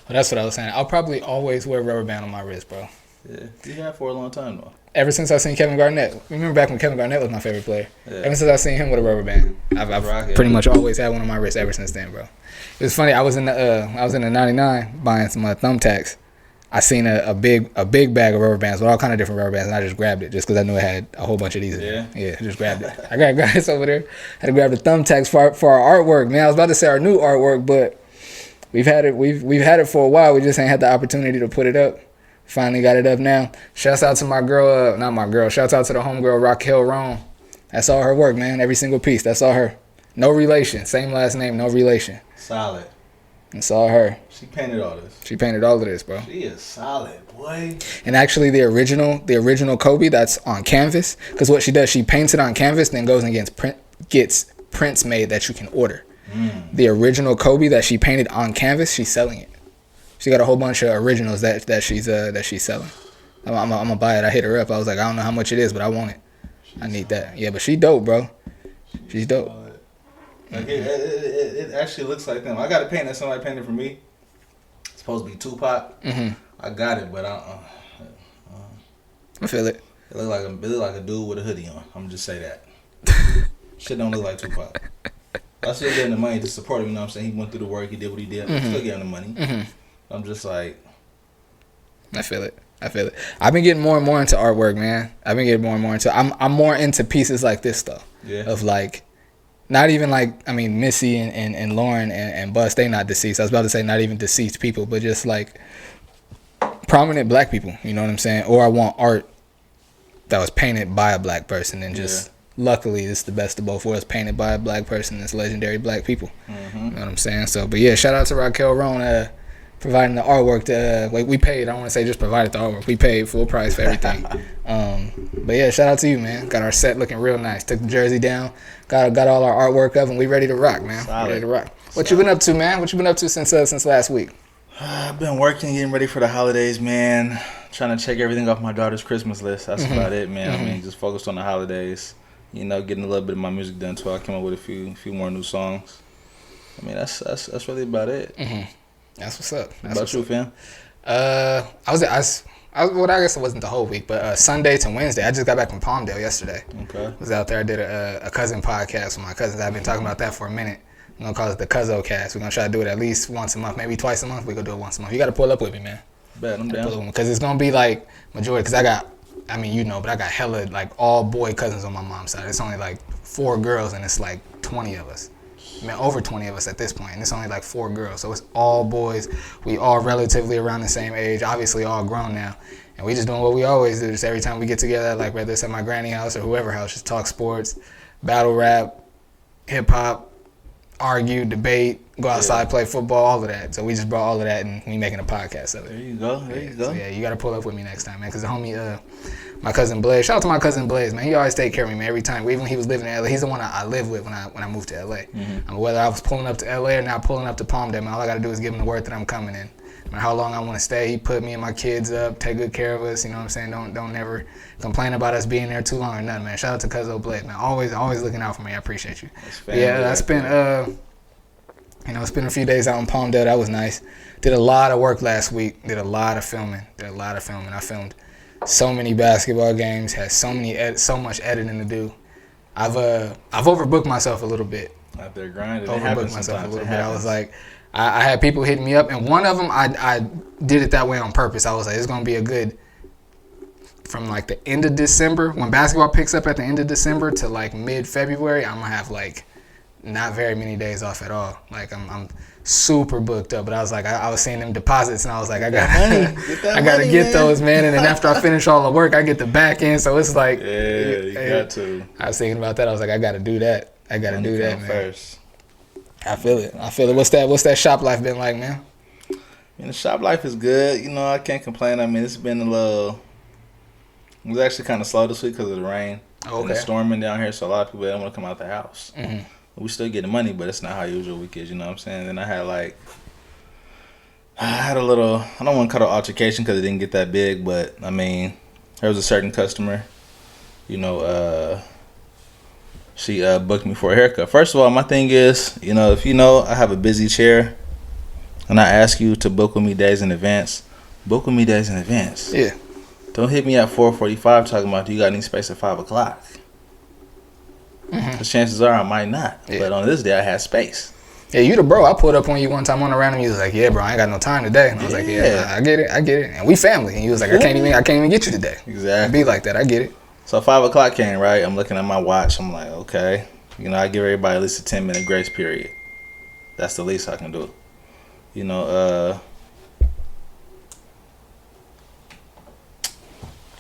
Well, that's what I was saying. I'll probably always wear a rubber band on my wrist, bro. Yeah, you have for a long time though. Ever since I seen Kevin Garnett. Remember back when Kevin Garnett was my favorite player? Yeah. Ever since I seen him with a rubber band, I've pretty much always had one on my wrist ever since then, bro. It was funny. I was in the 99 buying some thumbtacks. I seen a big bag of rubber bands with all kind of different rubber bands, and I just grabbed it just because I knew it had a whole bunch of these in there. Yeah, I just grabbed it. I got guys over there. Had to grab the thumbtacks for our artwork. Man, I was about to say our new artwork, but we've had it for a while. We just ain't had the opportunity to put it up. Finally got it up now. Shouts out to my girl, not my girl. Shouts out to the homegirl Raquel Rhone. That's all her work, man. Every single piece. That's all her. No relation. Same last name, no relation. Solid. It's all her. She painted all this. She painted all of this, bro. She is solid, boy. And actually, the original Kobe that's on canvas, because what she does, she paints it on canvas, then goes and gets prints made that you can order. The original Kobe that she painted on canvas, she's selling it. She got a whole bunch of originals that she's selling. I'm gonna buy it. I hit her up. I was like, I don't know how much it is, but I want it. I need that. Yeah, but she dope, bro. She's dope. Like it actually looks like them. I got a paint that somebody painted for me. It's supposed to be Tupac. I got it, but I feel it. It look like a dude with a hoodie on. I'm just say that. Shit don't look like Tupac. I still gave him the money to support him. You know what I'm saying? He went through the work. He did what he did. I still gave him the money. I'm just like, I feel it. I've been getting more and more into artwork, man. I'm more into pieces like this though. Yeah. Of like. Not even like, I mean, Missy and Lauren and Bus, they not deceased. I was about to say not even deceased people, but just like prominent black people, you know what I'm saying? Or I want art that was painted by a black person and just luckily it's the best of both worlds, painted by a black person. It's legendary black people. You know what I'm saying? So, but yeah, shout out to Raquel Rhone providing the artwork. We paid, I don't want to say just provided the artwork. We paid full price for everything. But yeah, shout out to you, man. Got our set looking real nice. Took the jersey down. Got all our artwork up, and we ready to rock, man. Solid. Ready to rock. What you been up to, man? What you been up to since last week? I've been working, getting ready for the holidays, man. Trying to check everything off my daughter's Christmas list. That's about it, man. I mean, just focused on the holidays. You know, getting a little bit of my music done too. I came up with a few more new songs. I mean, that's really about it. That's what's up. What about you, fam? I guess it wasn't the whole week, but Sunday to Wednesday. I just got back from Palmdale yesterday. Okay. Was out there. I did a cousin podcast with my cousins. I've been talking about that for a minute. We're gonna call it the Cuzzo Cast. We're gonna try to do it at least once a month, maybe twice a month. We're gonna do it once a month. You gotta pull up with me, man. Bet, I'm down. Because it's gonna be like majority. Because I got hella like all boy cousins on my mom's side. It's only like 4 girls and it's like 20 of us. I mean, over 20 of us at this point, and it's only like 4 girls. So it's all boys. We all relatively around the same age, obviously all grown now. And we just doing what we always do. Just every time we get together, like whether it's at my granny house or whoever house, just talk sports, battle rap, hip-hop, argue, debate, go outside, play football, all of that. So we just brought all of that, and we making a podcast of it. There you go. So yeah, you got to pull up with me next time, man, because the homie, my cousin Blaze, shout out to my cousin Blaze, man. He always take care of me, man, every time. Even when he was living in LA, he's the one I lived with when I moved to LA. Whether I was pulling up to LA or now pulling up to Palmdale, man, all I got to do is give him the word that I'm coming in. No matter how long I want to stay, he put me and my kids up, take good care of us, you know what I'm saying? Don't never complain about us being there too long or nothing, man. Shout out to Cuzzo Blaze, man. Always looking out for me. I appreciate you. Yeah, I spent a few days out in Palmdale. That was nice. Did a lot of work last week. Did a lot of filming. I filmed so many basketball games. Had so much editing to do. I've overbooked myself a little bit. Out there grinding. Overbooked myself a little bit. I was like, I had people hitting me up, and one of them I did it that way on purpose. I was like, it's gonna be a good from like the end of December when basketball picks up at the end of December to like mid-February. I'm gonna have like not very many days off at all. Like I'm super booked up, but I was like, I was seeing them deposits, and I was like, I gotta get those, man. And then after I finish all the work, I get the back end. So it's like, you got to. I was thinking about that. I was like, I gotta do that. Do that, man. First. I feel it. What's that shop life been like, man? I mean, the shop life is good. You know, I can't complain. I mean, it's been a little. It was actually kind of slow this week because of the rain. And the storming down here, so a lot of people don't want to come out the house. We still getting money, but it's not how usual week is, you know what I'm saying? Then I had a little, I don't want to call it altercation because it didn't get that big, but I mean, there was a certain customer, you know, she booked me for a haircut. First of all, my thing is, you know, if you know, I have a busy chair. and I ask you to book with me days in advance, book with me days in advance. Yeah. Don't hit me at 4:45 talking about you got any space at 5 o'clock. The chances are I might not. Yeah. But on this day I had space. Yeah, you the bro. I pulled up on you one time on a random. You was like, "Yeah, bro, I ain't got no time today." And I was like, "Yeah, I get it. And we family." And you was like, "I can't even get you today." Exactly. Be like that. I get it. So 5 o'clock came, right? I'm looking at my watch. I'm like, okay, I give everybody at least a 10-minute grace period. That's the least I can do.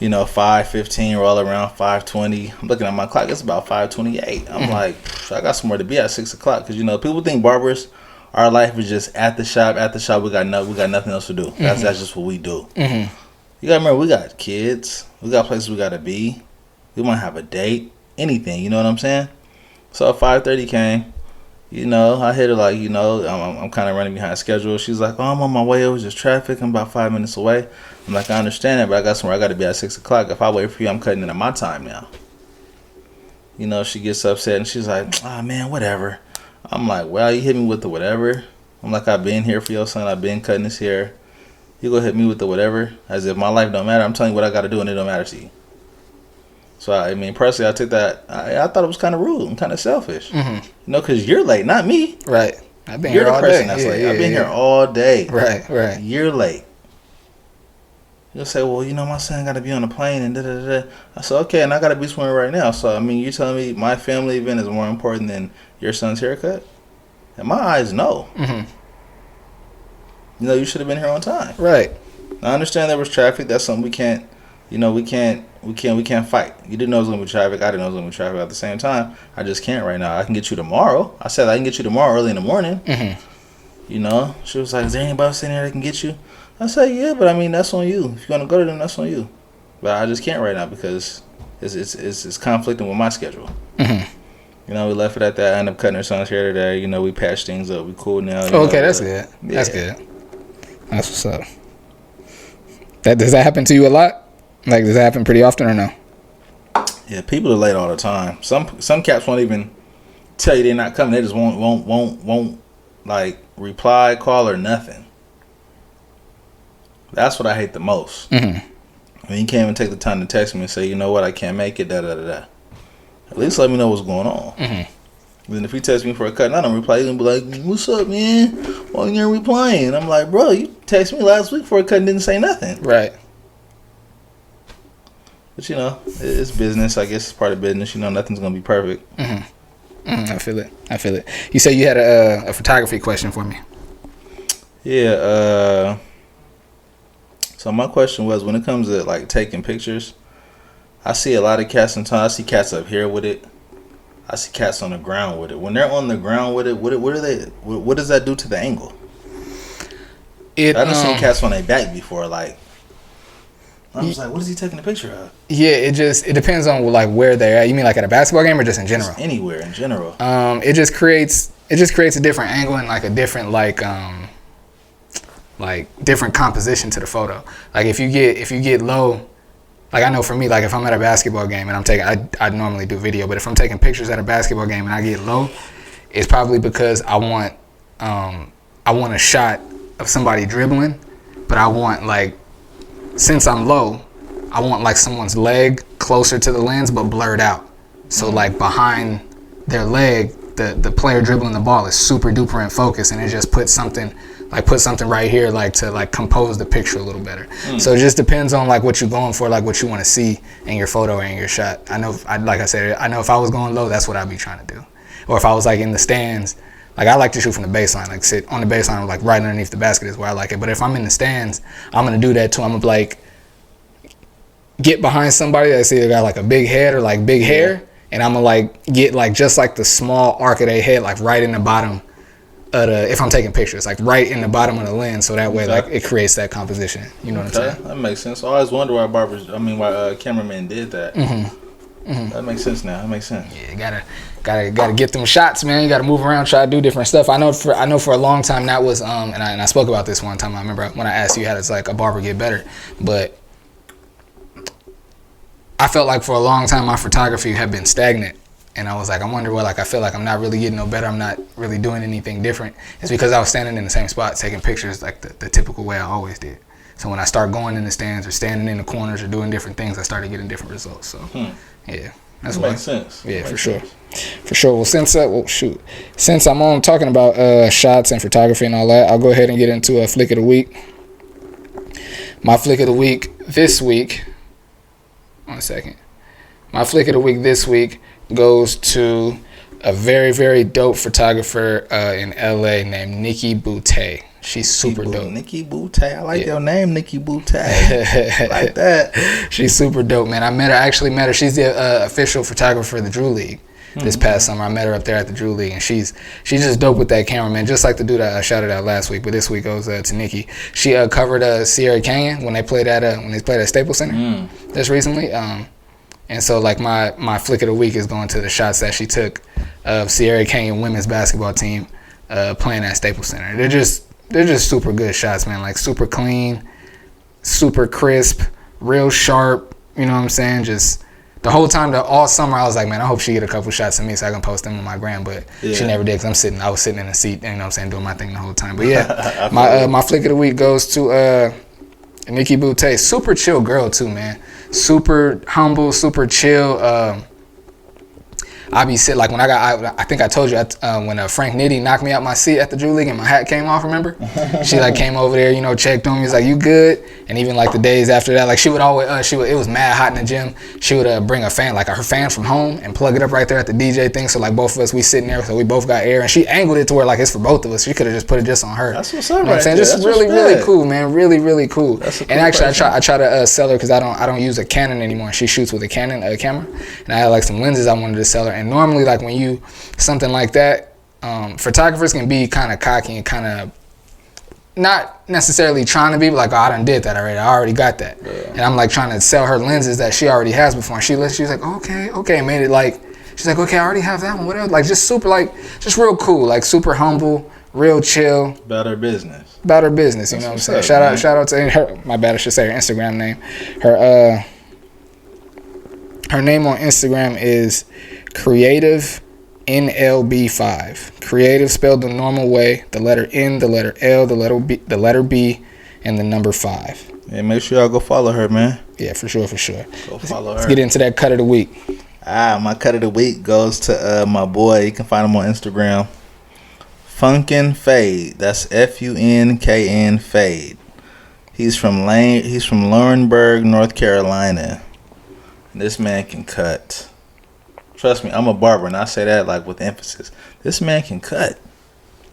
5:15 roll around 5:20. I'm looking at my clock. It's about 5:28. I'm like, I got somewhere to be at 6 o'clock because people think barbers, our life is just at the shop. At the shop, we got nothing else to do. That's just what we do. You gotta remember, we got kids. We got places we gotta be. We want to have a date. Anything. You know what I'm saying? So 5:30 came. I hit her like, I'm kind of running behind schedule. She's like, oh, I'm on my way. It was just traffic. I'm about 5 minutes away. I'm like, I understand that, but I got somewhere I got to be at 6 o'clock. If I wait for you, I'm cutting into my time now. She gets upset and she's like, oh, man, whatever. I'm like, well, you hit me with the whatever. I'm like, I've been here for your son. I've been cutting his hair. You go hit me with the whatever as if my life don't matter. I'm telling you what I got to do and it don't matter to you. So, personally, I took that. I thought it was kind of rude and kind of selfish. Because you're late, not me. Right. I've been here all day. You're the person that's late. I've been here all day. Right. You're late. You'll say, well, my son got to be on a plane and da-da-da-da. I said, okay, and I got to be somewhere right now. So, you telling me my family event is more important than your son's haircut? In my eyes, no. You should have been here on time. Right. I understand there was traffic. That's something we can't, we can't fight. You didn't know it was going to be traffic. I didn't know it was going to be traffic at the same time. I just can't right now. I can get you tomorrow. I said I can get you tomorrow early in the morning. She was like, is there anybody else sitting there that can get you? I said, yeah, but that's on you. If you're going to go to them, that's on you. But I just can't right now because it's conflicting with my schedule. We left it at that. I ended up cutting her son's hair today. We patched things up. We cool now. Okay, that's good. Yeah. That's good. That's what's up. Does that happen to you a lot? Like, does that happen pretty often or no? Yeah, people are late all the time. Some cats won't even tell you they're not coming. They just won't like reply, call, or nothing. That's what I hate the most. When you can't even take the time to text me and say, you know what, I can't make it, da-da-da-da. At least let me know what's going on. Then if you text me for a cut and I don't reply, you're going to be like, what's up, man? Why you ain't replying? I'm like, bro, you texted me last week for a cut and didn't say nothing. Right. But, it's business. I guess it's part of business. Nothing's going to be perfect. I feel it. You said you had a photography question for me. Yeah. So my question was, when it comes to, like, taking pictures, I see a lot of cats sometimes. I see cats up here with it. I see cats on the ground with it. When they're on the ground with it, what does that do to the angle? I done seen cats on their back before, like, I was like, what is he taking a picture of? Yeah, it depends on like where they're at. You mean like at a basketball game or just in general? Just anywhere in general. It just creates a different angle and like a different different composition to the photo. Like if you get low, like I know for me, like if I'm at a basketball game and I'm taking, I normally do video, but if I'm taking pictures at a basketball game and I get low, it's probably because I want a shot of somebody dribbling, but I want like, since I'm low, I want like someone's leg closer to the lens but blurred out. So like behind their leg, the player dribbling the ball is super duper in focus, and it just puts something right here like to like compose the picture a little better. So it just depends on like what you're going for, like what you want to see in your photo and your shot. I know if I was going low, that's what I'd be trying to do. Or if I was like in the stands, like I like to shoot from the baseline, like sit on the baseline, like right underneath the basket is where I like it. But if I'm in the stands, I'm gonna do that too. I'm gonna like get behind somebody that's either got like a big head or like big hair, and I'm gonna like get like just like the small arc of their head, like right in the bottom of the, if I'm taking pictures, like right in the bottom of the lens, so that way like it creates that composition. You know what I'm saying? That makes sense. I always wonder why why cameramen did that. That makes sense now. That makes sense. Yeah, you gotta get them shots, man. You gotta move around, try to do different stuff. I know for a long time that was and I spoke about this one time. I remember when I asked you how does like a barber get better, but I felt like for a long time my photography had been stagnant. And I was like, I wonder what, like, I feel like I'm not really getting no better. I'm not really doing anything different. It's because I was standing in the same spot, taking pictures like the typical way I always did. So when I start going in the stands or standing in the corners or doing different things, I started getting different results. So, yeah. That's makes sense. Yeah, for sure. For sure. Well, since I'm on talking about shots and photography and all that, I'll go ahead and get into a flick of the week. My flick of the week this week, 1 second. My flick of the week this week goes to a very, very dope photographer in LA named Nikki Boutte. She's super dope. Nikki Boutte. I like your name, Nikki Boutte. I like that. She's super dope, man. I actually met her. She's the official photographer of the Drew League this past summer. I met her up there at the Drew League, and she's just dope with that camera, man. Just like the dude I shouted out last week, but this week goes to Nikki. She covered Sierra Canyon when they played at Staples Center just recently. And so like my flick of the week is going to the shots that she took of Sierra Canyon women's basketball team playing at Staples Center. They're just super good shots, man. Like super clean, super crisp, real sharp. You know what I'm saying? Just the whole time, all summer, I was like, man, I hope she get a couple shots of me so I can post them on my gram. But she never did because I was sitting in the seat, you know what I'm saying, doing my thing the whole time. But yeah, my flick of the week goes to Nikki Boutte. Super chill girl too, man. Super humble, super chill. I be sitting, like when I think I told you when Frank Nitty knocked me out my seat at the Drew League and my hat came off, remember? She like came over there, you know, checked on me, was like, you good? And even like the days after that, like she would always, it was mad hot in the gym. She would bring a fan, like her fan from home and plug it up right there at the DJ thing. So like both of us, we sitting there, so we both got air, and she angled it to where like it's for both of us. She could have just put it just on her. That's what's up, you know what I'm saying? Just really, really cool, man. Really, really cool. And actually, I try to sell her because I don't use a Canon anymore. She shoots with a Canon camera, and I had like some lenses I wanted to sell her. And normally, like when you something like that, photographers can be kind of cocky and kind of not necessarily trying to be like, oh, I done did that already. I already got that. Yeah. And I'm like trying to sell her lenses that she already has before. And she's like, okay, made it like, she's like, okay, I already have that one, whatever. Like just super, like just real cool, like super humble, real chill. About her business. You know what I'm saying? Shout out to her. My bad, I should say her Instagram name. Her name on Instagram is Creative NLB5. Creative spelled the normal way. The letter N, the letter L, the letter B, and the number 5. Yeah, make sure y'all go follow her, man. Yeah, for sure. Go follow her. Let's get into that cut of the week. My cut of the week goes to my boy. You can find him on Instagram. FunknFade. That's FUNKN Fade. He's from Laurinburg, North Carolina. This man can cut. Trust me, I'm a barber, and I say that like with emphasis. This man can cut.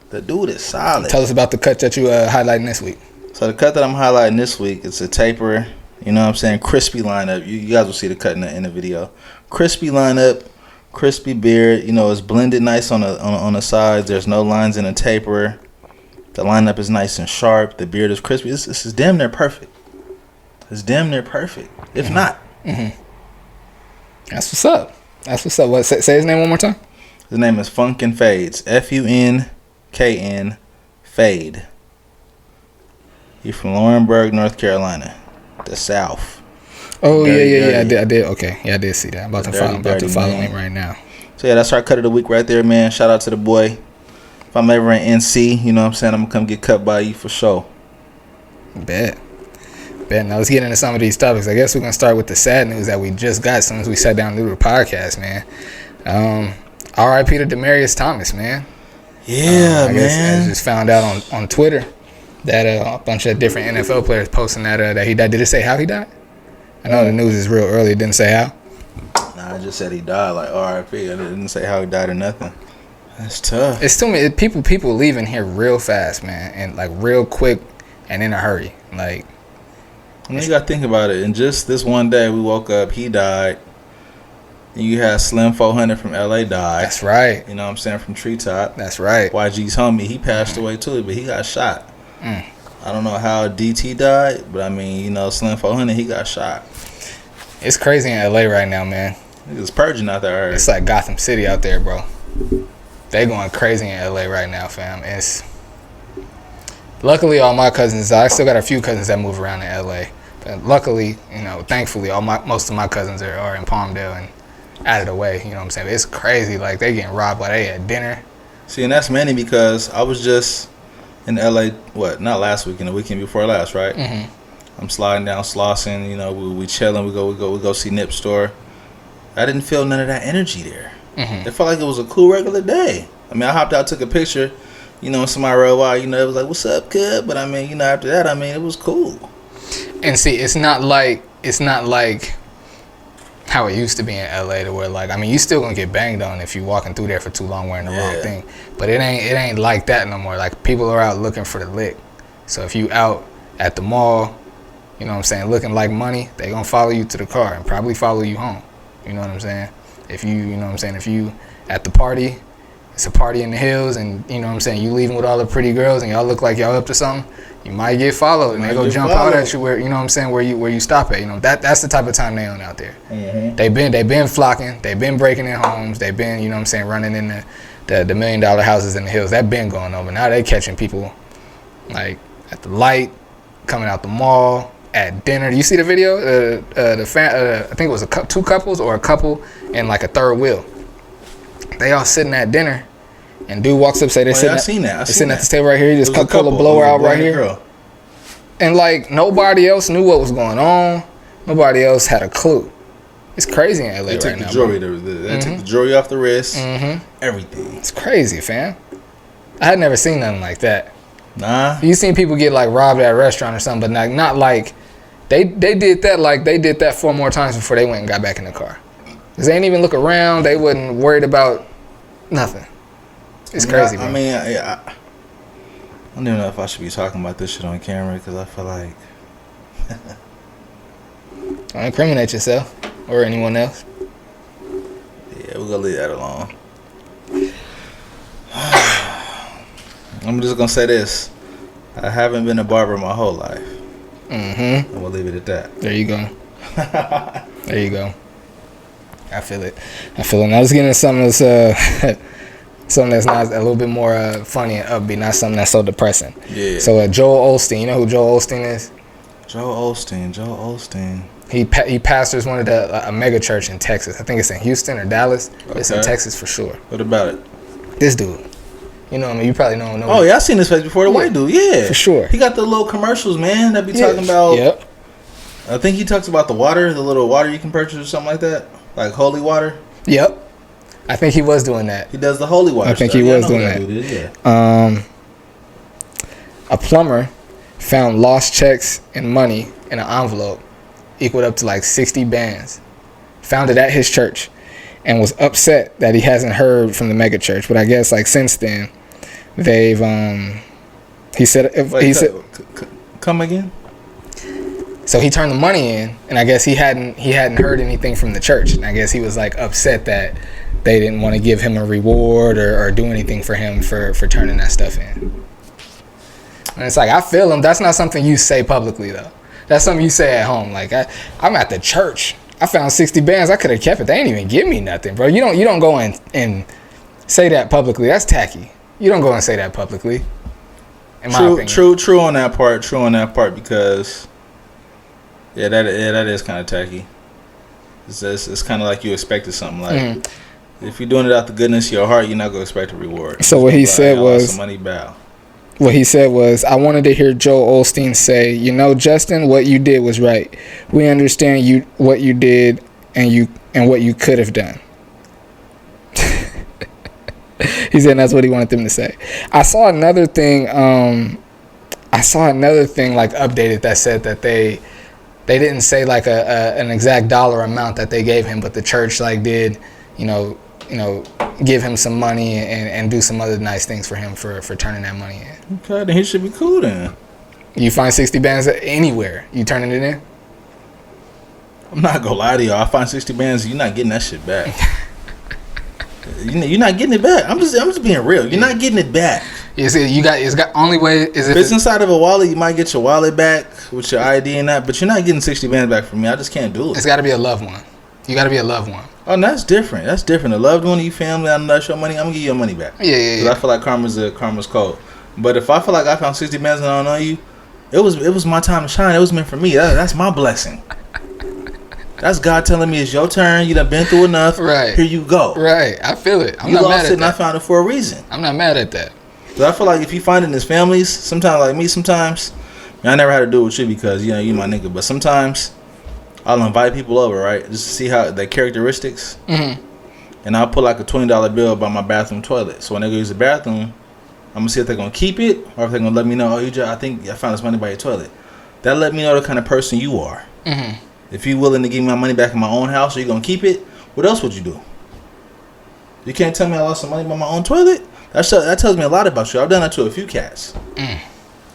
The dude is solid. Tell us about the cut that you highlighting this week. So the cut that I'm highlighting this week, it's a taper. You know what I'm saying? Crispy lineup. You guys will see the cut in the video. Crispy lineup, crispy beard. You know, it's blended nice on the sides. There's no lines in the taper. The lineup is nice and sharp. The beard is crispy. This is damn near perfect. It's damn near perfect. If not. Mm-hmm. That's what's up. What? Say his name one more time. His name is FunknFade. FUNKN Fade. He's from Laurinburg, North Carolina, the South. Oh yeah. I did. Okay, yeah, I did see that. I'm about to follow him right now. So yeah, that's our cut of the week right there, man. Shout out to the boy. If I'm ever in NC, you know what I'm saying, I'm gonna come get cut by you for sure. Bet. Now let's get into some of these topics. I guess we're gonna start with the sad news that we just got as soon as we sat down to do the podcast, man. R.I.P. to Demaryius Thomas, man. Yeah, man. I just found out on Twitter that a bunch of different NFL players posting that he died. Did it say how he died? I know the news is real early. It didn't say how. Nah, I just said he died, like R.I.P. I didn't say how he died or nothing. That's tough. It's too many people leaving here real fast, man, and like real quick and in a hurry. Like, I mean, you gotta think about it. And just this one day, we woke up, he died. And you had Slim 400 from LA died. That's right. You know what I'm saying, from Treetop. That's right. YG's homie, he passed away too, but he got shot. I don't know how DT died, but I mean, you know, Slim 400, he got shot. It's crazy in LA right now, man. It's purging out there. I heard. It's like Gotham City out there, bro. They going crazy in LA right now, fam. Luckily, all my cousins, I still got a few cousins that move around in LA. But luckily, you know, thankfully, most of my cousins are in Palmdale and out of the way. You know what I'm saying? It's crazy. Like, they getting robbed while they at dinner. See, and that's mainly because I was just in LA, not last weekend, the weekend before last, right? I'm sliding down Slauson, you know, we chilling, we go see Nip Store. I didn't feel none of that energy there. It felt like it was a cool regular day. I mean, I hopped out, took a picture, you know, somebody rode by, you know, it was like, what's up, kid? But I mean, you know, after that, I mean, it was cool. And see, it's not like how it used to be in LA, to where, like, I mean, you still gonna get banged on if you walking through there for too long wearing the wrong thing. But it ain't like that no more. Like, people are out looking for the lick. So if you out at the mall, you know what I'm saying, looking like money, they gonna follow you to the car and probably follow you home. You know what I'm saying? If you know what I'm saying, if you at the party, it's a party in the hills, and you know what I'm saying, you leaving with all the pretty girls and y'all look like y'all up to something, you might get followed, and they go jump out at you where, you know what I'm saying, where you stop at. You know, that's the type of time they on out there. They been flocking, they been breaking in homes, they been, you know what I'm saying, running in the $1 million houses in the hills. That been going on, but now they catching people like at the light, coming out the mall, at dinner. Do you see the video? I think it was two couples or a couple and like a third wheel. They all sitting at dinner, and dude walks up, say they're sitting at this table right here. He just pull a blower out right here. And like, nobody else knew what was going on. Nobody else had a clue. It's crazy in LA right now. They took the jewelry off the wrist. Everything. It's crazy, fam. I had never seen nothing like that. Nah. You seen people get like robbed at a restaurant or something, but not like they did that. Like, they did that 4 more times before they went and got back in the car. Cause they didn't even look around. They wasn't worried about nothing. It's crazy, bro. I don't even know if I should be talking about this shit on camera, because I feel like don't incriminate yourself or anyone else. Yeah, we're gonna leave that alone. I'm just gonna say this: I haven't been a barber my whole life. I'm gonna leave it at that. There you go. There you go. I feel it. Now let's get into something that's something that's not a little bit more funny and upbeat, not something that's so depressing. Yeah. So Joel Olsteen, you know who Joel Olsteen is? Joel Olsteen. He pastors one of a mega church in Texas. I think it's in Houston or Dallas. Okay. It's in Texas for sure. What about it? This dude. You know him. You probably know him. Oh yeah, I seen this face before. The white dude. Yeah, for sure. He got the little commercials, man, that be talking about. Yep. I think he talks about the little water you can purchase or something like that, like holy water. Yep. I think he was doing that. He does the holy water. I think he was doing that. A plumber found lost checks and money in an envelope equaled up to like 60 bands. Found it at his church and was upset that he hasn't heard from the mega church. But I guess like since then, they've he said come again. So he turned the money in, and I guess he hadn't heard anything from the church. And I guess he was like upset that they didn't want to give him a reward or do anything for him for turning that stuff in. And it's like, I feel him. That's not something you say publicly though. That's something you say at home. Like, I'm at the church. I found 60 bands. I could have kept it. They ain't even give me nothing, bro. You don't go and say that publicly. That's tacky. You don't go and say that publicly. In my opinion. True on that part, because that is kind of tacky. It's kind of like you expected something. Like, if you're doing it out the goodness of your heart, you're not gonna expect a reward. So what he said was, money bow. What he said was, I wanted to hear Joel Olsteen say, you know, Justin, what you did was right. We understand what you did and what you could have done. He said that's what he wanted them to say. I saw another thing like updated that said that they didn't say like an exact dollar amount that they gave him, but the church like did, you know, give him some money and do some other nice things for him for turning that money in. Okay, then he should be cool then. You find 60 bands anywhere, you turning it in? I'm not gonna lie to y'all. I find 60 bands, you're not getting that shit back. You're not getting it back. I'm just being real. You're not getting it back. It's got only way is if it's inside of a wallet, you might get your wallet back with your ID and that, but you're not getting 60 bands back from me. I just can't do it. It's got to be a loved one. You got to be a loved one. Oh, and that's different. That's different. A loved one, you family, I know that's your money. I'm gonna give you your money back. Yeah. Because I feel like karma's cold. But if I feel like I found 60 bands and I don't know you, it was my time to shine. It was meant for me. That's my blessing. That's God telling me it's your turn. You done been through enough. Right. Here you go. Right. I feel it. I'm you not lost mad it at and I that. found it for a reason. I'm not mad at that. But I feel like if you find it in his families, sometimes like me, sometimes I never had to do it with you because you know you my nigga. But sometimes I'll invite people over, right, just to see how their characteristics, and I'll put like a $20 bill by my bathroom toilet. So when they go use the bathroom, I'm gonna see if they're gonna keep it or if they're gonna let me know. Oh, I think I found this money by your toilet. That let me know the kind of person you are. If you're willing to give me my money back in my own house, or you gonna keep it, what else would you do? You can't tell me I lost some money by my own toilet. That tells me a lot about you. I've done that to a few cats.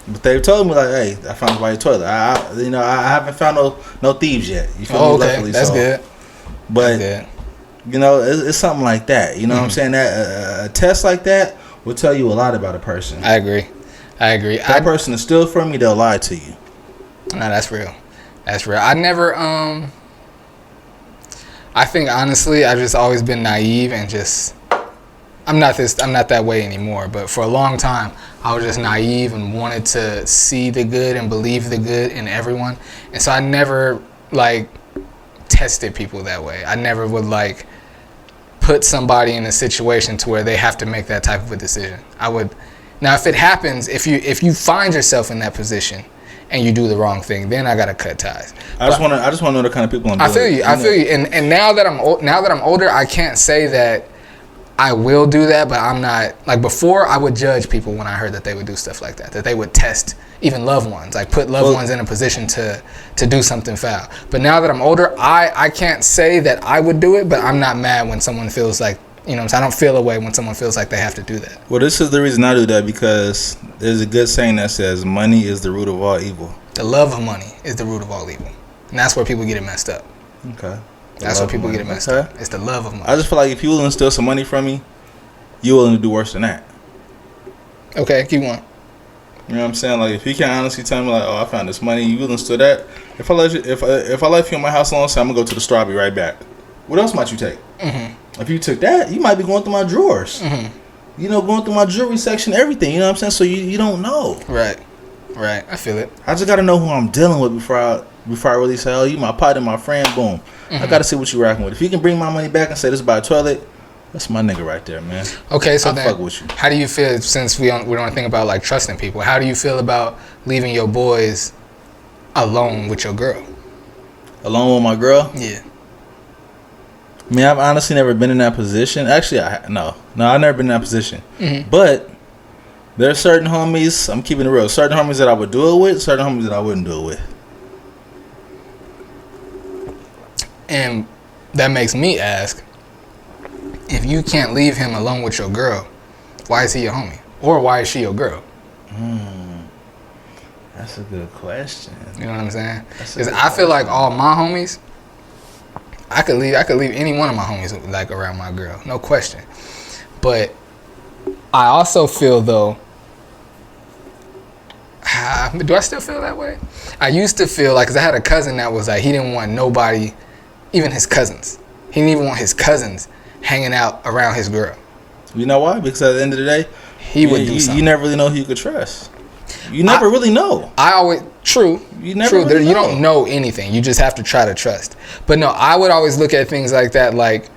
But they've told me like, "Hey, I found it by your toilet." I haven't found no thieves yet. You feel me? Okay, Luckily, that's so. good. But That's good. you know, it's something like that. You know what I'm saying? That a test like that will tell you a lot about a person. I agree. If that person is still from you, they'll lie to you. No, that's real. That's real. I never. I think honestly, I've just always been naive and just. I'm not that way anymore. But for a long time, I was just naive and wanted to see the good and believe the good in everyone. And so I never like tested people that way. I never would like put somebody in a situation to where they have to make that type of a decision. I would. Now, if it happens, if you find yourself in that position and you do the wrong thing, then I gotta cut ties. I just want to know the kind of people I'm dealing with. I feel you. And now that I'm older, I can't say that I will do that, but I'm not like before. I would judge people when I heard that they would do stuff like that they would test even loved ones, like put loved ones in a position to do something foul. But now that I'm older, I can't say that I would do it, but I'm not mad when someone feels like, you know what I'm saying? I don't feel away when someone feels like they have to do that. Well, this is the reason I do that, because there's a good saying that says money is the root of all evil. The love of money is the root of all evil. And that's where people get it messed up. Okay. That's where people get it messed up. It's the love of money. I just feel like if you willing to steal some money from me, you're willing to do worse than that. Okay, keep going. You know what I'm saying? Like, if you can't honestly tell me, like, oh, I found this money, you willing to steal that? If I left you in my house alone, say I'm gonna go to the store, I'll be right back. What else might you take? If you took that, you might be going through my drawers. You know, going through my jewelry section, everything. You know what I'm saying? So you don't know. Right. I feel it. I just gotta know who I'm dealing with before I really say, oh, you my partner, my friend, boom. I gotta see what you rocking with. If you can bring my money back and say this is by a toilet, that's my nigga right there, man. Okay, so I'll then fuck with you. How do you feel, since we don't think about like trusting people, how do you feel about leaving your boys alone with your girl? Alone with my girl? Yeah. I mean, I've honestly never been in that position. Actually, no, I've never been in that position. But there are certain homies, I'm keeping it real, certain homies that I would do it with, certain homies that I wouldn't do it with. And that makes me ask, if you can't leave him alone with your girl, why is he your homie? Or why is she your girl? That's a good question. You know what I'm saying? Because I feel like all my homies, I could leave any one of my homies like around my girl, no question. But I also feel though, do I still feel that way? I used to feel like, because I had a cousin that was like, he didn't want nobody, even his cousins. He didn't even want his cousins hanging out around his girl. You know why? Because at the end of the day, he would do something. You never really know who you could trust. You never really know. True. You never really know. You don't know anything. You just have to try to trust. But no, I would always look at things like that. Like,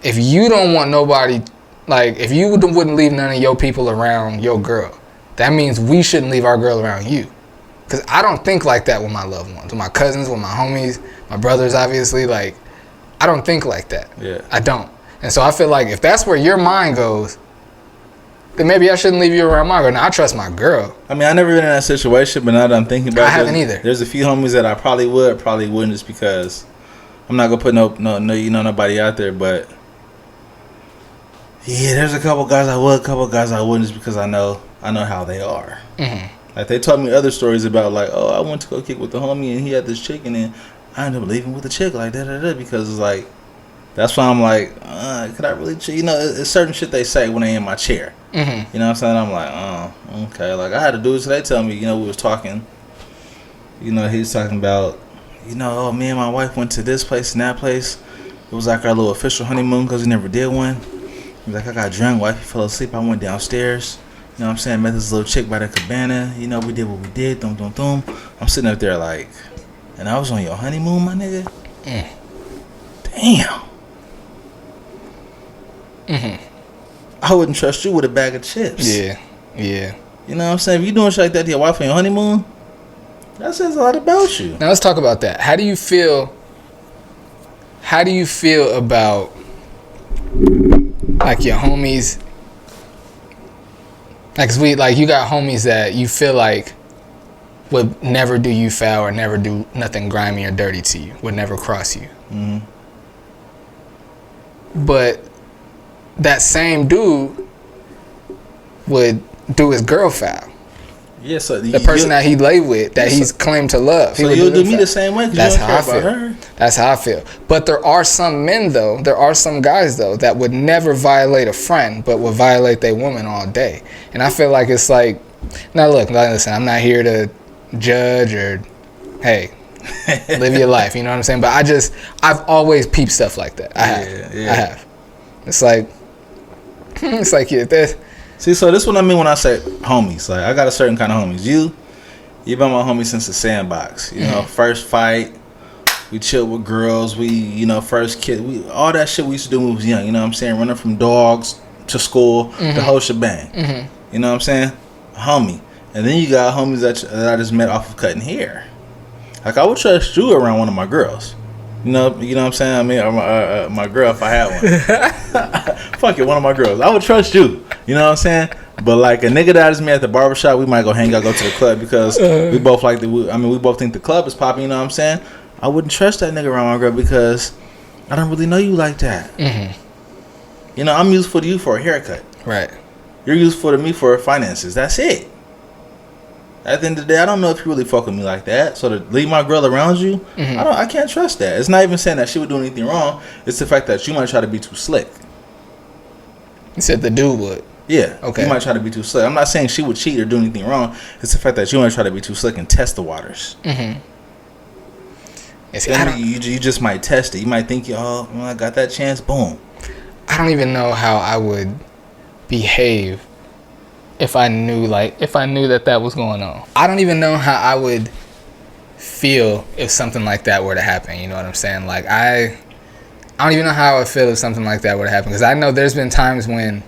if you don't want nobody, like, if you wouldn't leave none of your people around your girl, that means we shouldn't leave our girl around you. Because I don't think like that with my loved ones, with my cousins, with my homies, my brothers, obviously. Like, I don't think like that. Yeah. I don't. And so I feel like if that's where your mind goes, then maybe I shouldn't leave you around my girl. Now, I trust my girt. I mean, I never been in that situation, but now that I'm thinking about it, I haven't either. There's a few homies that I probably wouldn't, just because I'm not gonna put nobody out there. But yeah, there's a couple guys I would, a couple guys I wouldn't, just because I know how they are. Like, they told me other stories about, like, oh, I went to go kick with the homie and he had this chick, and then I ended up leaving with the chick, like that, because it's like, that's why I'm like, could I really cheat? You know, it's certain shit they say when they in my chair. You know what I'm saying? I'm like, oh, okay. Like, I had a dude today tell me, you know, we was talking. You know, he was talking about, you know, oh, me and my wife went to this place and that place. It was like our little official honeymoon because we never did one. He was like, I got drunk, wifey fell asleep. I went downstairs. You know what I'm saying? Met this little chick by the cabana. You know, we did what we did. Thum. I'm sitting up there like, and I was on your honeymoon, my nigga? Damn. I wouldn't trust you with a bag of chips. Yeah. You know what I'm saying? If you doing shit like that to your wife on your honeymoon, that says a lot about you. Now let's talk about that. How do you feel about like your homies? Like you got homies that you feel like would never do you foul or never do nothing grimy or dirty to you, would never cross you. Mm-hmm. But that same dude would do his girl foul. Yeah, so the person that he lay with, that he's claimed to love. So you'll do me the same way because you don't care about her. That's how I feel. But there are some men, though, there are some guys, though, that would never violate a friend, but would violate their woman all day. And I feel like it's like, now look, listen, I'm not here to judge or, hey, live your life, you know what I'm saying? But I've always peeped stuff like that. I have. It's like, See, so this is what I mean when I say homies. Like, I got a certain kind of homies. You've been my homie since the sandbox. You know, first fight, we chilled with girls. We, first kid. All that shit we used to do when we was young. You know what I'm saying? Running from dogs to school, the whole shebang. You know what I'm saying? Homie. And then you got homies that I just met off of cutting hair. Like, I would trust you around one of my girls. You know what I'm saying? I mean, my girl, if I had one. Fuck it, one of my girls. I would trust you. You know what I'm saying? But like a nigga that I just met at the barbershop, we might go hang out, go to the club because we both we both think the club is popping. You know what I'm saying? I wouldn't trust that nigga around my girl because I don't really know you like that. You know, I'm useful to you for a haircut. Right. You're useful to me for finances. That's it. At the end of the day, I don't know if you really fuck with me like that. So to leave my girl around you, I can't trust that. It's not even saying that she would do anything wrong. It's the fact that you might try to be too slick. You said the dude would. Yeah. Okay. You might try to be too slick. I'm not saying she would cheat or do anything wrong. It's the fact that you might try to be too slick and test the waters. You just might test it. You might think, I got that chance. Boom. I don't even know how I would behave if I knew that was going on. I don't even know how I would feel if something like that were to happen. You know what I'm saying? Like, I don't even know how I would feel if something like that were to happen. Because I know there's been times when,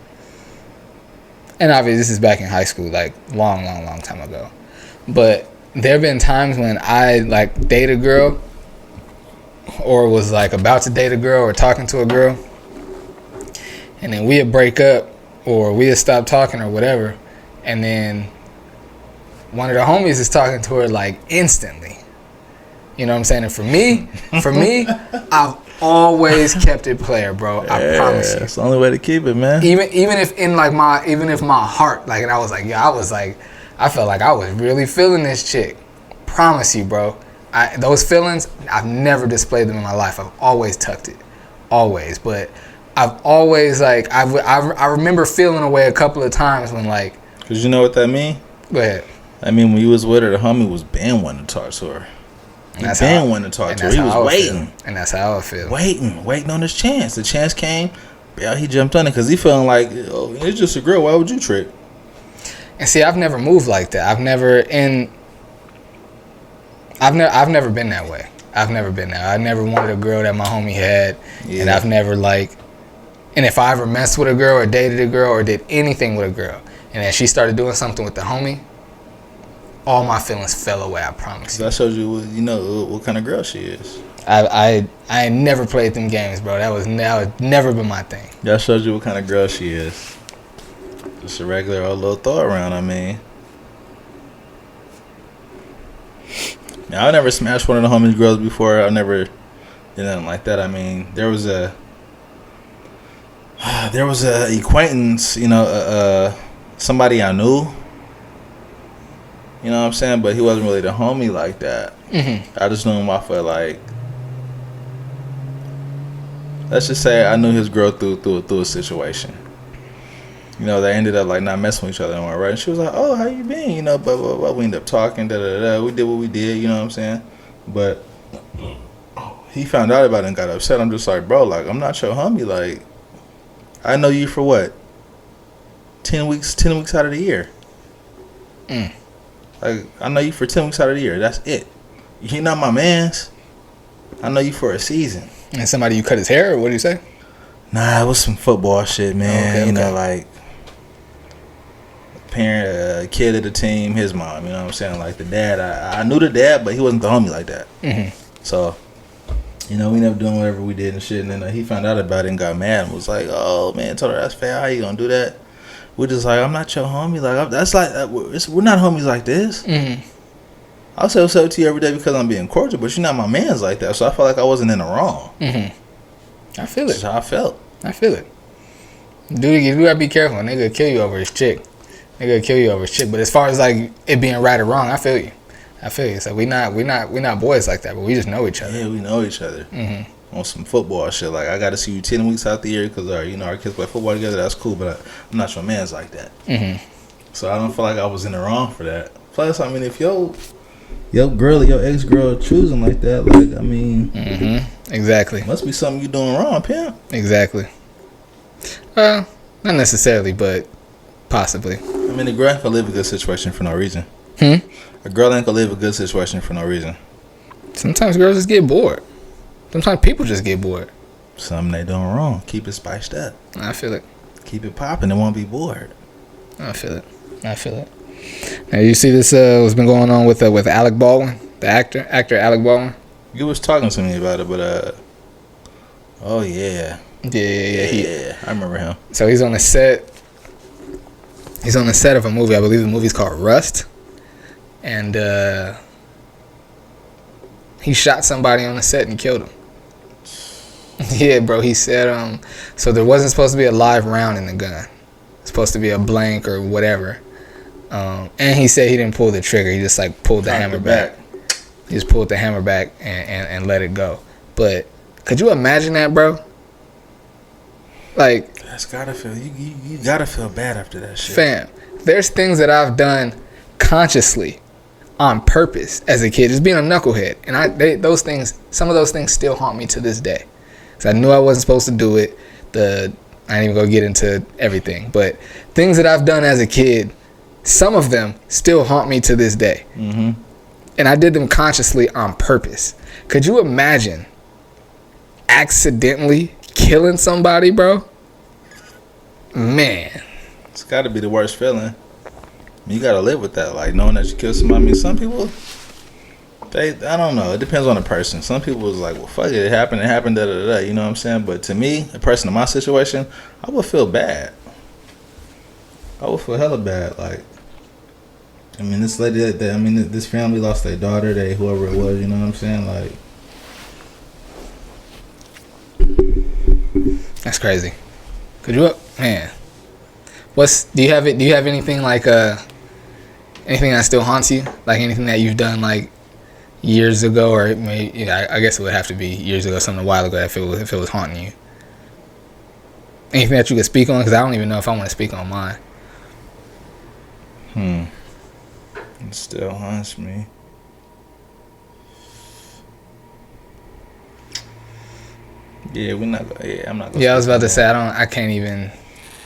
and obviously this is back in high school, like long time ago. But there have been times when I like date a girl or was like about to date a girl or talking to a girl. And then we'd break up or we'd stop talking or whatever. And then one of the homies is talking to her like instantly. You know what I'm saying? And for me, I've always kept it player, bro. I promise you. That's the only way to keep it, man. Even if my heart, like, and I was like, I felt like I was really feeling this chick. Promise you, bro. Those feelings, I've never displayed them in my life. I've always tucked it. Always. But I've always, like, I remember feeling away a couple of times when, like. Because you know what that mean? Go ahead. I mean, when you was with her, the homie was been wanting to talk to her. He was waiting. And that's how I feel. Waiting on his chance. The chance came. Yeah, he jumped on it because he feeling like, it's just a girl. Why would you trick? And see, I've never moved like that. I've never been that way. I've never been that. I never wanted a girl that my homie had. Yeah. And I've never and if I ever messed with a girl or dated a girl or did anything with a girl, and then she started doing something with the homie, all my feelings fell away, I promise you. That shows you, what kind of girl she is. I ain't never played them games, bro. That would never been my thing. That shows you what kind of girl she is. Just a regular old little throw around, I mean. Now, I never smashed one of the homies' girls before. I never did nothing like that. I mean, there was a acquaintance, somebody I knew. You know what I'm saying? But he wasn't really the homie like that. I just knew him off of, like, let's just say I knew his girl through a situation. They ended up, like, not messing with each other anymore, right? And she was like, oh, how you been? Blah, blah, blah. We ended up talking, da-da-da. We did what we did, you know what I'm saying? But he found out about it and got upset. I'm just like, bro, like, I'm not your homie. Like, I know you for what? 10 weeks out of the year. Like, I know you for 10 weeks out of the year. That's it. You're not my mans. I know you for a season. And somebody you cut his hair, or what do you say? Nah, it was some football shit, man. Okay. You know, like parent, kid of the team, his mom. You know what I'm saying? Like the dad, I knew the dad, but he wasn't the homie like that. So, you know, we ended up doing whatever we did and shit. And then he found out about it and got mad and was like, "Oh man, told her that's fair. How you gonna do that?" We're just like, "I'm not your homie. Like that's like we're not homies like this." I'll say what's up to you every day because I'm being cordial, but you're not my man's like that. So I felt like I wasn't in the wrong. I feel it. That's how I felt. I feel it. Dude, you gotta be careful. A nigga kill you over his chick. But as far as like it being right or wrong, I feel you. So we not boys like that, but we just know each other. Yeah, we know each other. On some football shit. Like I got to see you 10 weeks out the year because our kids play football together. That's cool, but I'm not your man's like that. So I don't feel like I was in the wrong for that. Plus, I mean, if your girl or your ex-girl choosing like that, like, I mean, exactly, must be something you doing wrong, pimp. Exactly. Not necessarily, but possibly. I mean, a girl ain't gonna live a good situation for no reason. A girl ain't gonna live a good situation for no reason. Sometimes girls just get bored. Sometimes people just get bored. Something they doing wrong. Keep it spiced up. I feel it. Keep it popping. They won't be bored. I feel it. Now you see this what's been going on with Alec Baldwin, the actor Alec Baldwin. You was talking to me about it, but oh yeah. Yeah, I remember him. So he's on the set. He's on the set of a movie. I believe the movie's called Rust, and he shot somebody on the set and killed him. Yeah, bro. He said so there wasn't supposed to be a live round in the gun. It's supposed to be a blank or whatever. And he said he didn't pull the trigger. He just like pulled the hammer back. He just pulled the hammer back and let it go. But could you imagine that, bro? Like, that's gotta feel you gotta feel bad after that shit. Fam, there's things that I've done consciously on purpose as a kid, just being a knucklehead, and some of those things still haunt me to this day. Cause I knew I wasn't supposed to do it. I ain't even gonna get into everything, but things that I've done as a kid, some of them still haunt me to this day. And I did them consciously on purpose. Could you imagine accidentally killing somebody, bro? Man, it's got to be the worst feeling. You got to live with that, like knowing that you killed somebody. I mean, some people, I don't know. It depends on the person. Some people is like, well, fuck it, it happened, da da da. You know what I'm saying? But to me, a person in my situation, I would feel bad. I would feel hella bad. Like, I mean, this lady, this family lost their daughter, whoever it was. You know what I'm saying? Like, that's crazy. Could you, man? Do you have anything like anything that still haunts you? Like anything that you've done like years ago, or maybe, I guess it would have to be years ago, something a while ago, if it was haunting you. Anything that you could speak on? Because I don't even know if I want to speak on mine. It still haunts me. Yeah, I'm not gonna. Yeah, I was about to say I can't even.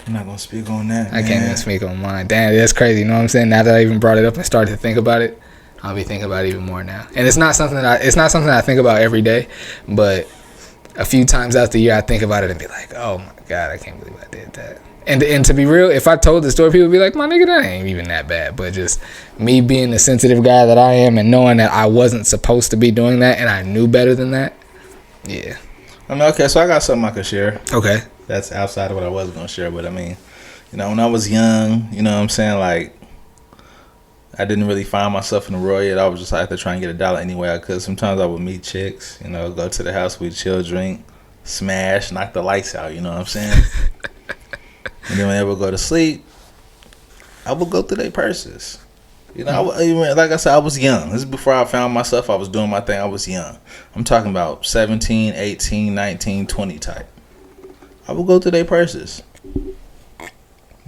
I'm not gonna speak on that. I can't even speak on mine. Damn, that's crazy. You know what I'm saying? Now that I even brought it up and started to think about it, I'll be thinking about it even more now. And it's not something that I think about every day, but a few times out the year I think about it and be like, oh my god, I can't believe I did that. And to be real, if I told the story, people would be like, my nigga, that ain't even that bad. But just me being the sensitive guy that I am and knowing that I wasn't supposed to be doing that and I knew better than that, yeah. I mean, okay, so I got something I could share. Okay. That's outside of what I was going to share. But, I mean, you know, when I was young, you know what I'm saying? Like, I didn't really find myself in the world yet. I was just like to try and get $1 anyway I could. Sometimes I would meet chicks, you know, go to the house, we'd chill, drink, smash, knock the lights out, you know what I'm saying? And then when they would go to sleep, I would go through their purses. You know, like I said, I was young. This is before I found myself. I was doing my thing. I was young. I'm talking about 17, 18, 19, 20 type. I would go through their purses.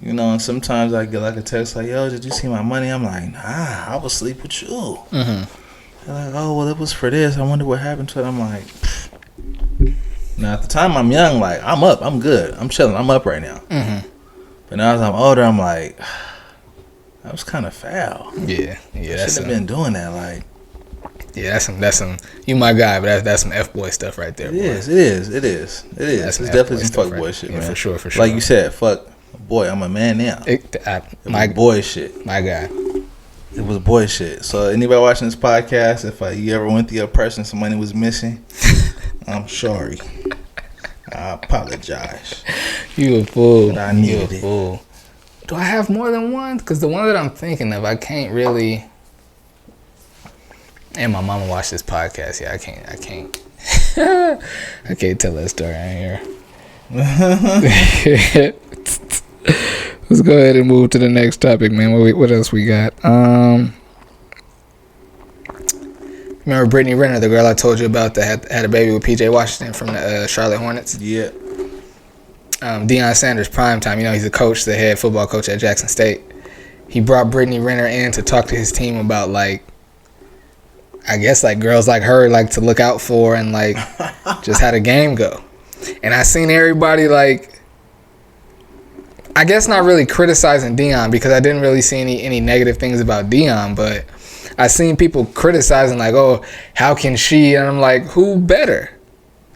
You know, and sometimes I get like a text like, yo, did you see my money? I'm like, nah, I was asleep with you. Mm-hmm. They're like, oh, well, it was for this. I wonder what happened to it. I'm like, pfft. Now, at the time I'm young, like, I'm up. I'm good. I'm chilling. I'm up right now. Mm-hmm. But now as I'm older, I'm like, that was kind of foul. Yeah. I shouldn't have been doing that. Like, Yeah, that's some. You my guy, but that's some F-boy stuff right there. It is. It's definitely some fuck boy shit, man. For sure. Like you said, fuck. Boy, I'm a man now. It was boy shit. My guy. It was boy shit. So anybody watching this podcast, if you ever went through your purse and some money was missing, I'm sorry. I apologize. You a fool. But I needed it. Fool. Do I have more than one? Because the one that I'm thinking of, I can't really. And my mama watched this podcast. Yeah, I can't. I can't tell that story on here. Let's go ahead and move to the next topic, man. What else we got? Remember Brittany Renner, the girl I told you about that had a baby with PJ Washington from the Charlotte Hornets? Yeah. Deion Sanders, primetime. You know, he's a coach, the head football coach at Jackson State. He brought Brittany Renner in to talk to his team about, like, I guess, like, girls like her, like, to look out for and, like, just how the game go. And I seen everybody, like, I guess not really criticizing Deion because I didn't really see any negative things about Deion, but I seen people criticizing, like, oh, how can she? And I'm like, who better?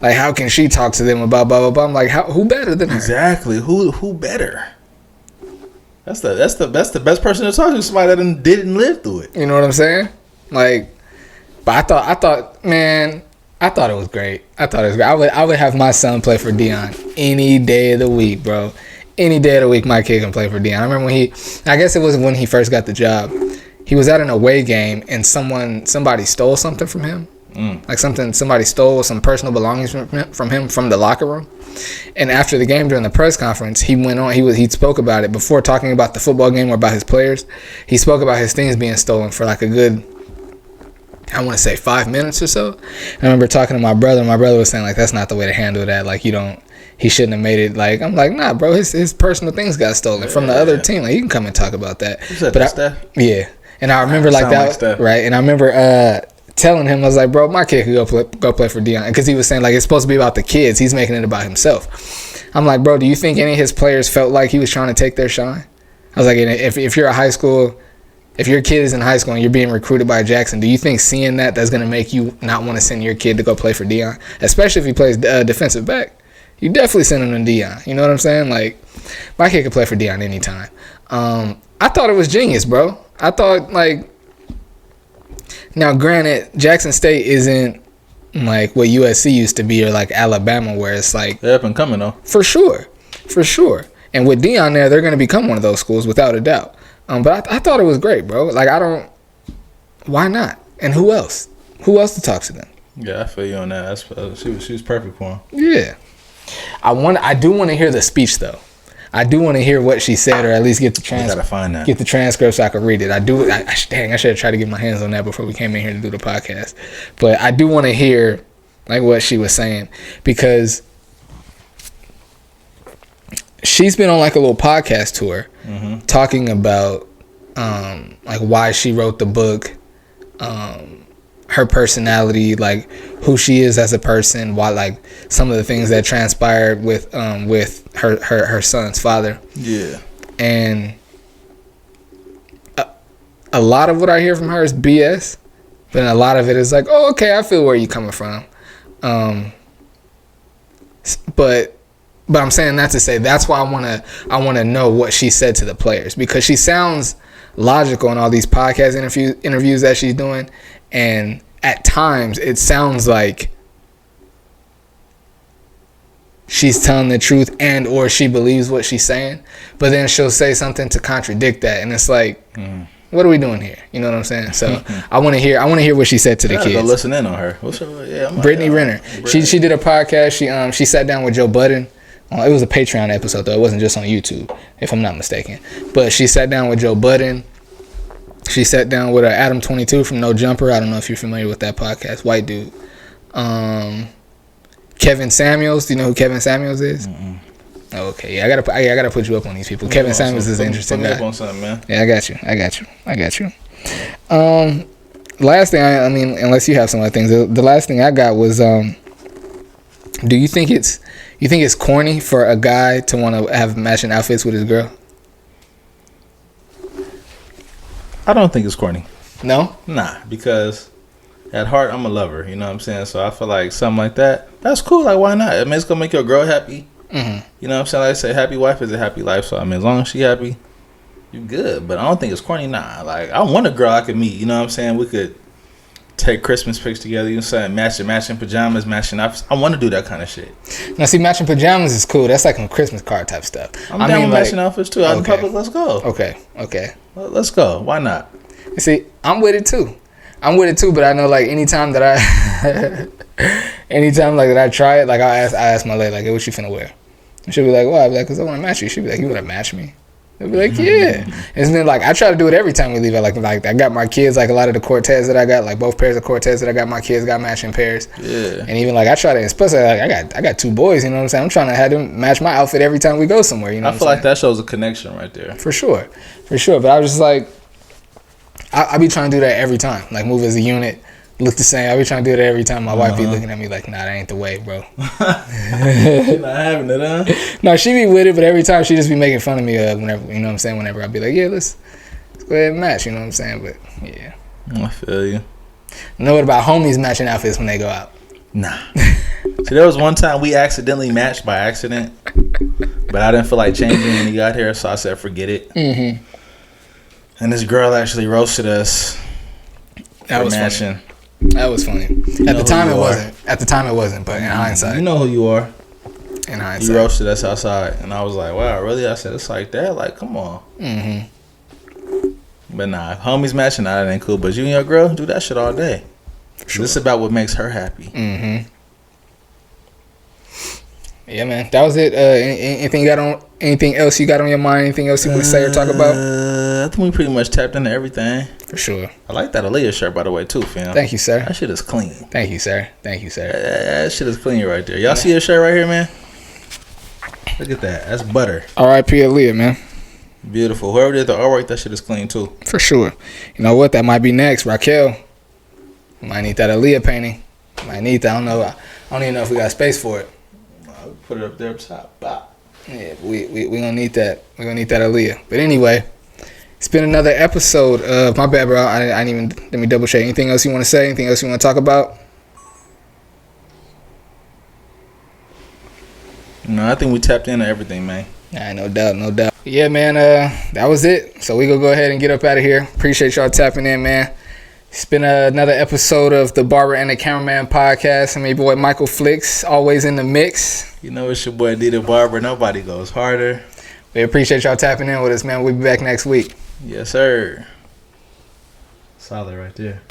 Like, how can she talk to them about blah, blah, blah? I'm like, who better than her? Exactly. Who better? That's the best person to talk to, somebody that didn't live through it. You know what I'm saying? Like, but I thought, man, I thought it was great. I would have my son play for Deion any day of the week, bro. Any day of the week, my kid can play for Deion. I remember I guess it was when he first got the job. He was at an away game and somebody stole something from him. Like somebody stole some personal belongings from him from the locker room. And after the game, during the press conference, he went on. He spoke about it before talking about the football game or about his players. He spoke about his things being stolen for like a good, I want to say 5 minutes or so. I remember talking to my brother. My brother was saying, like, that's not the way to handle that. Like, he shouldn't have made it. Like, I'm like, nah, bro. His personal things got stolen from the other team. Like, you can come and talk about that. You said that? Yeah. And I remember like that, right? And I remember telling him, I was like, bro, my kid could go play for Deion, because he was saying, like, it's supposed to be about the kids. He's making it about himself. I'm like, bro, do you think any of his players felt like he was trying to take their shine? I was like, if you're a high school. If your kid is in high school and you're being recruited by Jackson, do you think seeing that's going to make you not want to send your kid to go play for Deion? Especially if he plays defensive back. You definitely send him to Deion. You know what I'm saying? Like, my kid could play for Deion anytime. I thought it was genius, bro. I thought, like, now granted, Jackson State isn't like what USC used to be or like Alabama, where it's like they're up and coming though. For sure. And with Deion there, they're going to become one of those schools without a doubt. But I thought it was great, bro. Like, why not? And who else? Who else to talk to them? Yeah, I feel you on that. She was perfect for him. Yeah. I do want to hear the speech though. I do want to hear what she said, or at least get the transcript. Gotta find that. Get the transcript so I can read it. Dang, I should have tried to get my hands on that before we came in here to do the podcast. But I do want to hear like what she was saying, because she's been on like a little podcast tour, talking about like why she wrote the book, her personality, like who she is as a person, why, like some of the things that transpired with her son's father. Yeah. And a lot of what I hear from her is BS, but a lot of it is like, oh, okay, I feel where you're coming from. But I'm saying that to say that's why I wanna know what she said to the players, because she sounds logical in all these podcast interviews that she's doing, and at times it sounds like she's telling the truth and or she believes what she's saying, but then she'll say something to contradict that, and it's like, what are we doing here? You know what I'm saying? So I want to hear what she said to the kids. Go listen in on her. What's her? Yeah, Brittany Renner. She did a podcast. She sat down with Joe Budden. It was a Patreon episode though. It wasn't just on YouTube, if I'm not mistaken. But she sat down with Joe Budden. She sat down with Adam 22 from No Jumper. I don't know if you're familiar with that podcast. White dude. Kevin Samuels. Do you know who Kevin Samuels is? Oh, okay. Yeah, I gotta put you up on these people. Kevin Samuels is an interesting guy. Put me up on something, man. Yeah, I got you. Last thing, I mean, unless you have some other things, the last thing I got was, do you think it's corny for a guy to want to have matching outfits with his girl? I don't think it's corny. No? Nah, because at heart, I'm a lover. You know what I'm saying? So I feel like something like that's cool. Like, why not? I mean, it's gonna make your girl happy. Mm-hmm. You know what I'm saying? Like I say, happy wife is a happy life. So I mean, as long as she happy, you good. But I don't think it's corny. Nah. Like, I want a girl I could meet. You know what I'm saying? We could take Christmas pics together. You know what I'm saying? Matching pajamas, matching outfits. I want to do that kind of shit. Now, see, matching pajamas is cool. That's like some Christmas card type stuff. I'm down with matching outfits too. Out in public, let's go. Okay. Let's go. Why not? You see, I'm with it too. But I know, like, anytime that I try it, like, I ask my lady, like, hey, what you finna wear? And she'll be like, well, I'll be like, because I want to match you. She'll be like, you want to match me? I'll be like, yeah. It's been like, I try to do it every time we leave. Like I got my kids, like a lot of the Cortez that I got, like both pairs of Cortez that I got, my kids got matching pairs. Yeah. And even like I try to, especially like I got two boys, you know what I'm saying? I'm trying to have them match my outfit every time we go somewhere, you know what I'm saying? I feel like that shows a connection right there. For sure. But I was just like, I be trying to do that every time. Like, move as a unit, look the same. I be trying to do that every time. My wife be looking at me like, nah, that ain't the way, bro. She not having it, huh? No, she be with it, but every time she just be making fun of me whenever, you know what I'm saying? Whenever I be like, yeah, let's go ahead and match, you know what I'm saying? But, yeah. I feel you. Know what about homies matching outfits when they go out? Nah. See, there was one time we accidentally matched by accident, but I didn't feel like changing when he got here, so I said, forget it. Mm-hmm. And this girl actually roasted us. That was matching. Funny. That was funny. At the time, it wasn't. But in hindsight, you know who you are. In hindsight, you roasted us outside, and I was like, "Wow, really?" I said, "It's like that. Like, come on." Mm-hmm. But nah, homies matching, nah, that ain't cool. But you and your girl do that shit all day. Sure. This is about what makes her happy. Mm-hmm. Yeah, man. That was it. Anything else you got on your mind? Anything else you would say or talk about? I think we pretty much tapped into everything. For sure. I like that Aaliyah shirt, by the way, too, fam. Thank you, sir. That shit is clean. Thank you, sir. That shit is clean right there. Y'all see your shirt right here, man? Look at that. That's butter. R.I.P. Aaliyah, man. Beautiful. Whoever did the artwork, that shit is clean, too. For sure. You know what? That might be next. Raquel. Might need that Aaliyah painting. Might need that. I don't even know if we got space for it. I'll put it up there up top. Bop. Yeah, we gonna need that. We're gonna need that Aaliyah. But anyway, it's been another episode of my bad, bro. I didn't even let me double check. Anything else you want to say? Anything else you want to talk about? No, I think we tapped into everything, man. Nah, no doubt. Yeah, man. That was it. So we gonna go ahead and get up out of here. Appreciate y'all tapping in, man. It's been another episode of the Barber and the Cameraman podcast. I'm your boy Michael Flicks, always in the mix. You know it's your boy Dita Barber. Nobody goes harder. We appreciate y'all tapping in with us, man. We'll be back next week. Yes, sir. Solid right there.